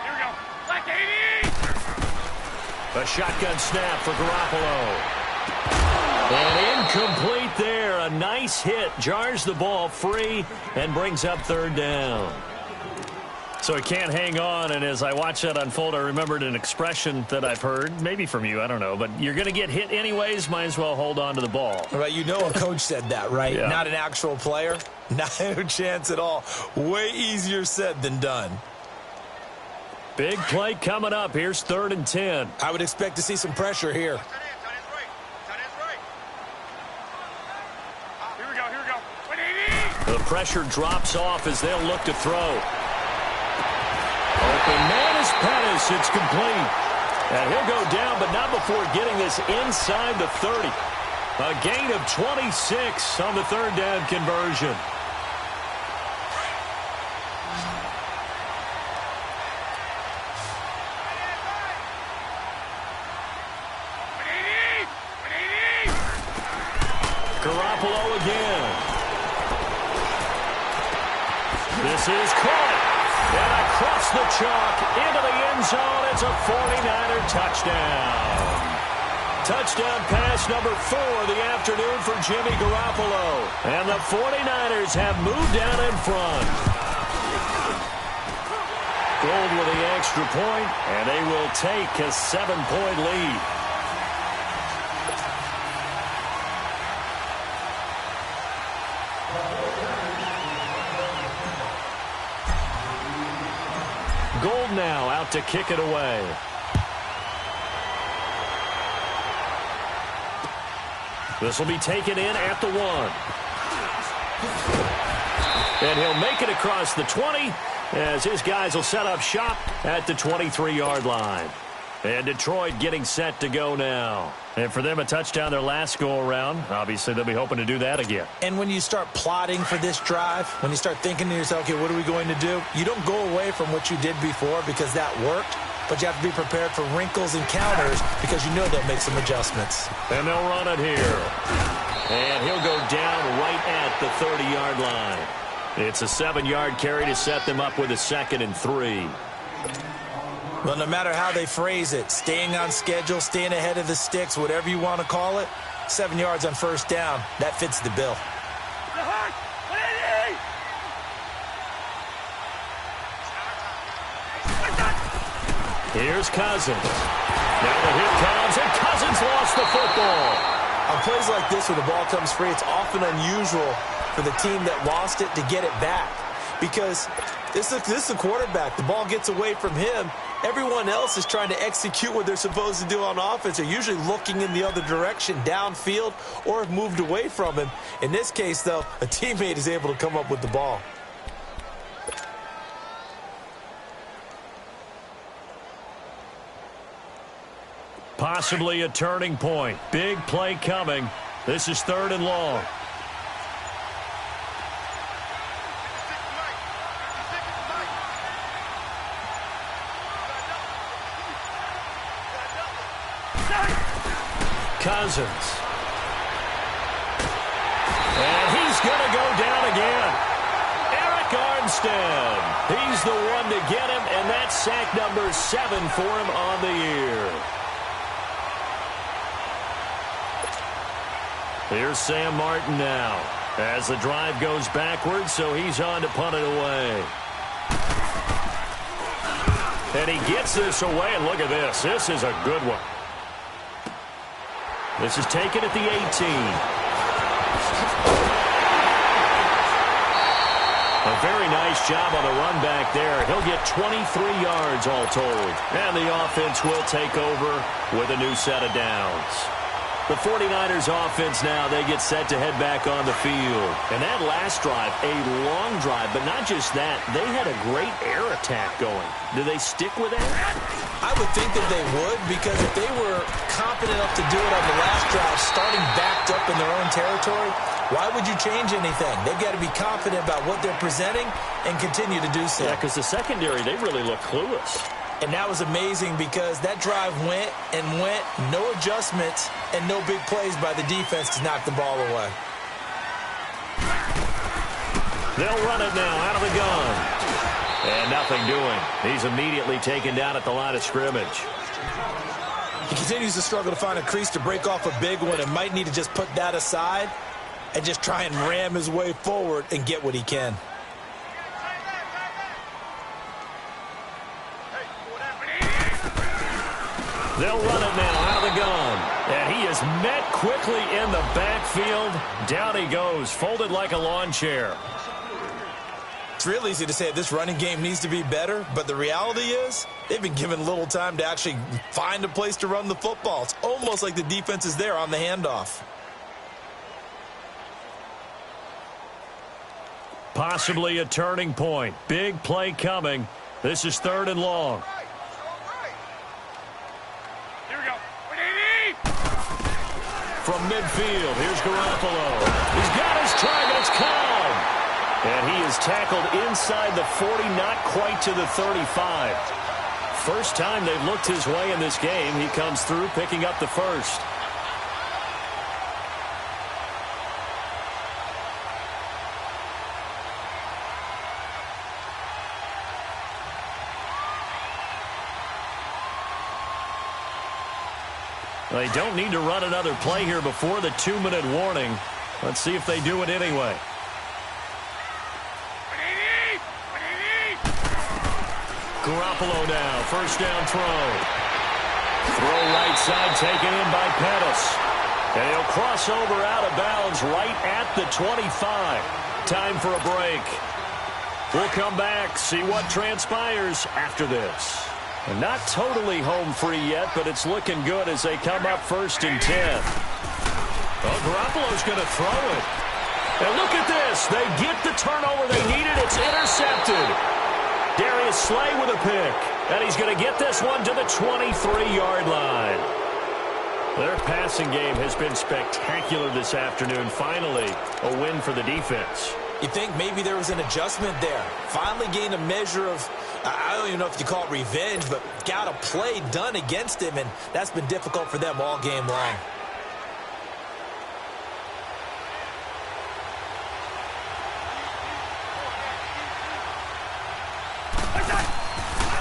we go. Black 80! A shotgun snap for Garoppolo. And incomplete there. A nice hit. Jars the ball free and brings up 3rd down. So he can't hang on, and as I watch that unfold, I remembered an expression that I've heard, maybe from you, I don't know, but you're going to get hit anyways, might as well hold on to the ball. Right, you know a coach said that, right? Yeah. Not an actual player. Not a chance at all. Way easier said than done. Big play coming up. Here's 3rd and 10. I would expect to see some pressure here. Here we go, here we go. 180! The pressure drops off as they'll look to throw. Open man is Pettis. It's complete. And he'll go down, but not before getting this inside the 30. A gain of 26 on the 3rd down conversion. Garoppolo again. This is caught. And across the chalk into the end zone. It's a 49er touchdown. Touchdown pass number 4 of the afternoon for Jimmy Garoppolo. And the 49ers have moved down in front. Gold with the extra point, and they will take a 7-point lead. Gold now out to kick it away. This will be taken in at the 1. And he'll make it across the 20 as his guys will set up shop at the 23-yard line. And Detroit getting set to go now. And for them, a touchdown their last go-around. Obviously, they'll be hoping to do that again. And when you start plotting for this drive, when you start thinking to yourself, okay, what are we going to do? You don't go away from what you did before because that worked, but you have to be prepared for wrinkles and counters because you know they'll make some adjustments. And they'll run it here. And he'll go down right at the 30-yard line. It's a 7-yard carry to set them up with a 2nd and 3. Well, no matter how they phrase it, staying on schedule, staying ahead of the sticks, whatever you want to call it, 7 yards on first down, that fits the bill. Here's Cousins. Now the hit comes, and Cousins lost the football. On plays like this where the ball comes free, it's often unusual for the team that lost it to get it back. Because this is a quarterback. The ball gets away from him. Everyone else is trying to execute what they're supposed to do on offense. They're usually looking in the other direction, downfield, or have moved away from him. In this case, though, a teammate is able to come up with the ball. Possibly a turning point. Big play coming. This is 3rd and long. Cousins. And he's going to go down again. Eric Armstead. He's the one to get him, and that's sack number 7 for him on the year. Here's Sam Martin now as the drive goes backwards, so he's on to punt it away. And he gets this away, and look at this. This is a good one. This is taken at the 18. A very nice job on the run back there. He'll get 23 yards all told. And the offense will take over with a new set of downs. The 49ers offense now, they get set to head back on the field. And that last drive, a long drive, but not just that. They had a great air attack going. Do they stick with that? I would think that they would, because if they were confident enough to do it on the last drive, starting backed up in their own territory, why would you change anything? They've got to be confident about what they're presenting and continue to do so. Yeah, because the secondary, they really look clueless. And that was amazing because that drive went and went, no adjustments, and no big plays by the defense to knock the ball away. They'll run it now out of the gun. And nothing doing. He's immediately taken down at the line of scrimmage. He continues to struggle to find a crease to break off a big one and might need to just put that aside and just try and ram his way forward and get what he can. They'll run it now out of the gun. And he is met quickly in the backfield. Down he goes, folded like a lawn chair. It's real easy to say this running game needs to be better, but the reality is they've been given little time to actually find a place to run the football. It's almost like the defense is there on the handoff. Possibly a turning point. Big play coming. This is 3rd and long. From midfield, here's Garoppolo. He's got his targets caught. And he is tackled inside the 40, not quite to the 35. First time they've looked his way in this game. He comes through, picking up the first. They don't need to run another play here before the 2-minute warning. Let's see if they do it anyway. Garoppolo now, first down throw. Throw right side taken in by Pettis. And he'll cross over out of bounds right at the 25. Time for a break. We'll come back, see what transpires after this. And not totally home free yet, but it's looking good as they come up 1st and 10. Oh, Garoppolo's going to throw it. And look at this. They get the turnover they needed. It's intercepted. Darius Slay with a pick. And he's going to get this one to the 23-yard line. Their passing game has been spectacular this afternoon. Finally, a win for the defense. You think maybe there was an adjustment there. Finally gained a measure of, I don't even know if you call it revenge, but got a play done against him, and that's been difficult for them all game long.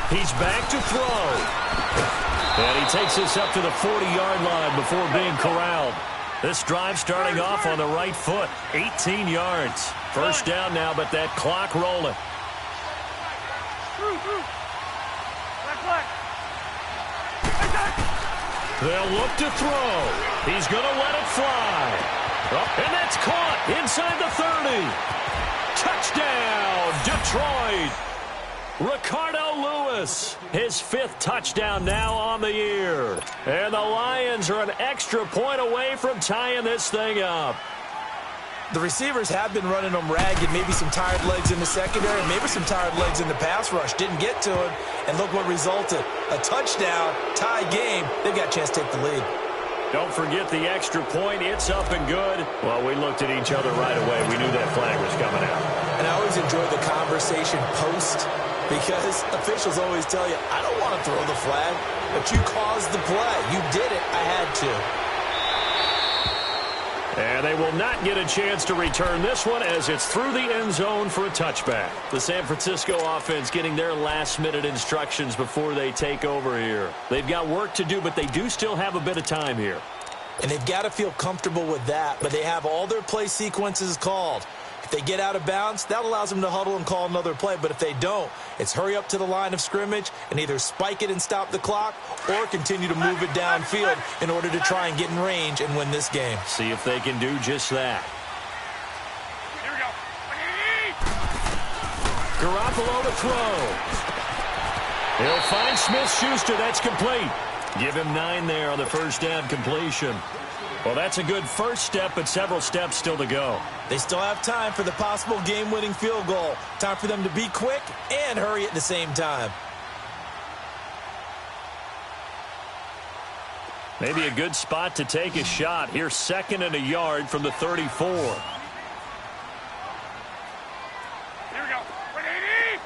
He's back to throw. And he takes this up to the 40-yard line before being corralled. This drive starting off on the right foot. 18 yards. First down now, but that clock rolling. They'll look to throw. He's going to let it fly. And that's caught inside the 30. Touchdown, Detroit. Ricardo Lewis, his 5th touchdown now on the year. And the Lions are an extra point away from tying this thing up. The receivers have been running them ragged, maybe some tired legs in the secondary, maybe some tired legs in the pass rush. Didn't get to him, and look what resulted. A touchdown, tie game. They've got a chance to take the lead. Don't forget the extra point. It's up and good. Well, we looked at each other right away. We knew that flag was coming out. And I always enjoy the conversation post, because officials always tell you, I don't want to throw the flag, but you caused the play. You did it. I had to. And they will not get a chance to return this one as it's through the end zone for a touchback. The San Francisco offense getting their last-minute instructions before they take over here. They've got work to do, but they do still have a bit of time here. And they've got to feel comfortable with that, but they have all their play sequences called. If they get out of bounds, that allows them to huddle and call another play. But if they don't, it's hurry up to the line of scrimmage and either spike it and stop the clock or continue to move it downfield in order to try and get in range and win this game. See if they can do just that. Here we go. Garoppolo to throw. He'll find Smith-Schuster. That's complete. Give him 9 there on the first down completion. Well, that's a good first step, but several steps still to go. They still have time for the possible game-winning field goal. Time for them to be quick and hurry at the same time. Maybe a good spot to take a shot. Here's 2nd and a yard from the 34. Here we go. 180.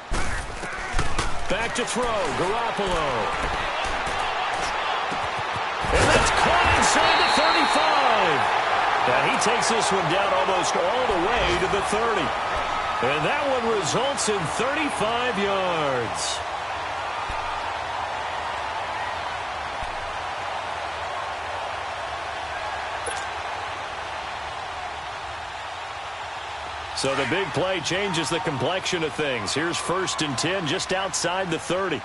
Back to throw. Garoppolo. And that's caught inside the 35. And he takes this one down almost all the way to the 30. And that one results in 35 yards. So the big play changes the complexion of things. Here's 1st and 10 just outside the 30.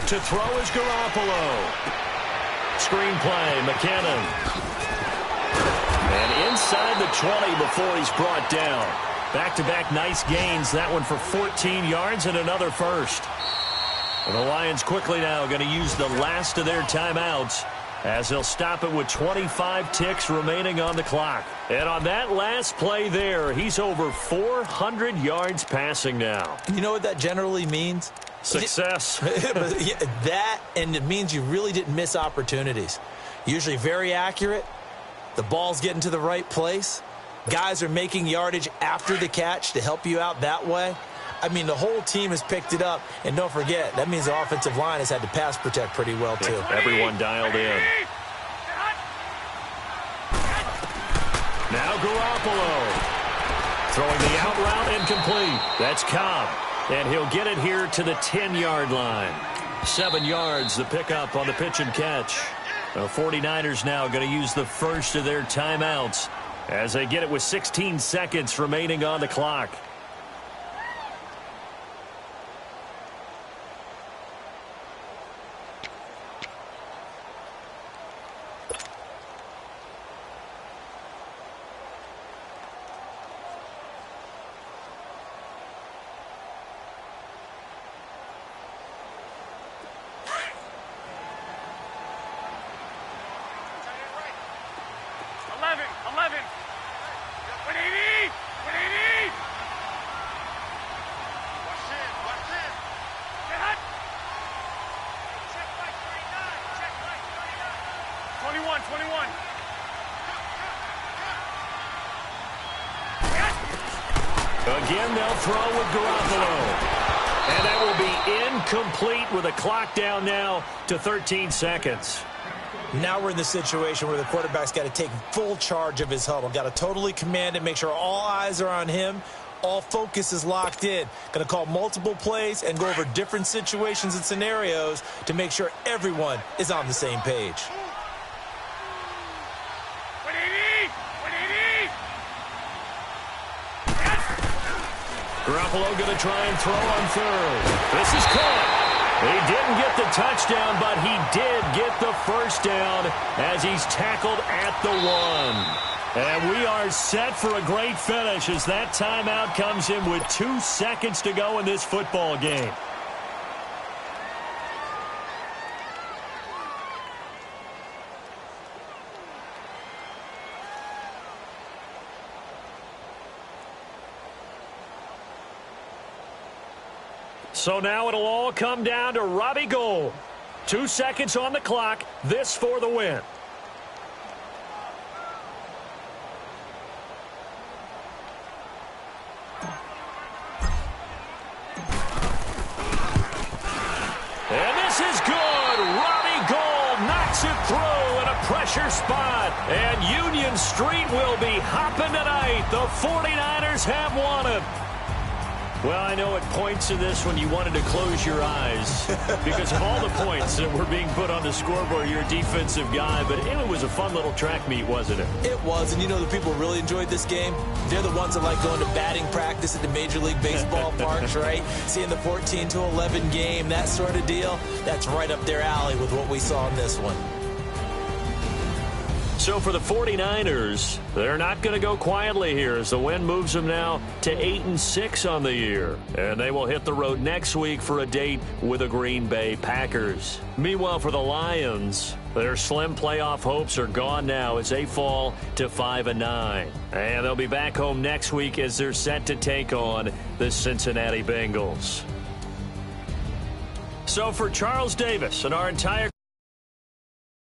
To throw is Garoppolo. Screen play, McKinnon. And inside the 20 before he's brought down. Back-to-back nice gains. That one for 14 yards and another first. And the Lions quickly now going to use the last of their timeouts as they'll stop it with 25 ticks remaining on the clock. And on that last play there, he's over 400 yards passing now. You know what that generally means? Success. That, and it means you really didn't miss opportunities. Usually very accurate. The ball's getting to the right place. Guys are making yardage after the catch to help you out that way. I mean, the whole team has picked it up. And don't forget, that means the offensive line has had to pass protect pretty well, too. Everyone dialed in. Now Garoppolo. Throwing the out route incomplete. That's Cobb. And he'll get it here to the 10-yard line. 7 yards, the pickup on the pitch and catch. The 49ers now going to use the first of their timeouts as they get it with 16 seconds remaining on the clock. Again, they'll throw with Garoppolo. And that will be incomplete with a clock down now to 13 seconds. Now we're in the situation where the quarterback's got to take full charge of his huddle. Got to totally command it, make sure all eyes are on him. All focus is locked in. Going to call multiple plays and go over different situations and scenarios to make sure everyone is on the same page. Garoppolo going to try and throw on third. This is caught. He didn't get the touchdown, but he did get the first down as he's tackled at the 1. And we are set for a great finish as that timeout comes in with 2 seconds to go in this football game. So now it'll all come down to Robbie Gould. 2 seconds on the clock. This for the win. And this is good. Robbie Gould knocks it through in a pressure spot. And Union Street will be hopping tonight. The 49ers have won it. Well, I know at points in this when you wanted to close your eyes because of all the points that were being put on the scoreboard. You're a defensive guy, but it was a fun little track meet, wasn't it? It was, and you know the people really enjoyed this game? They're the ones that like going to batting practice at the Major League Baseball parks, right? Seeing the 14-11 game, that sort of deal. That's right up their alley with what we saw in this one. So for the 49ers, they're not going to go quietly here as the win moves them now to 8-6 on the year. And they will hit the road next week for a date with the Green Bay Packers. Meanwhile, for the Lions, their slim playoff hopes are gone now as they fall to 5-9. And they'll be back home next week as they're set to take on the Cincinnati Bengals. So for Charles Davis and our entire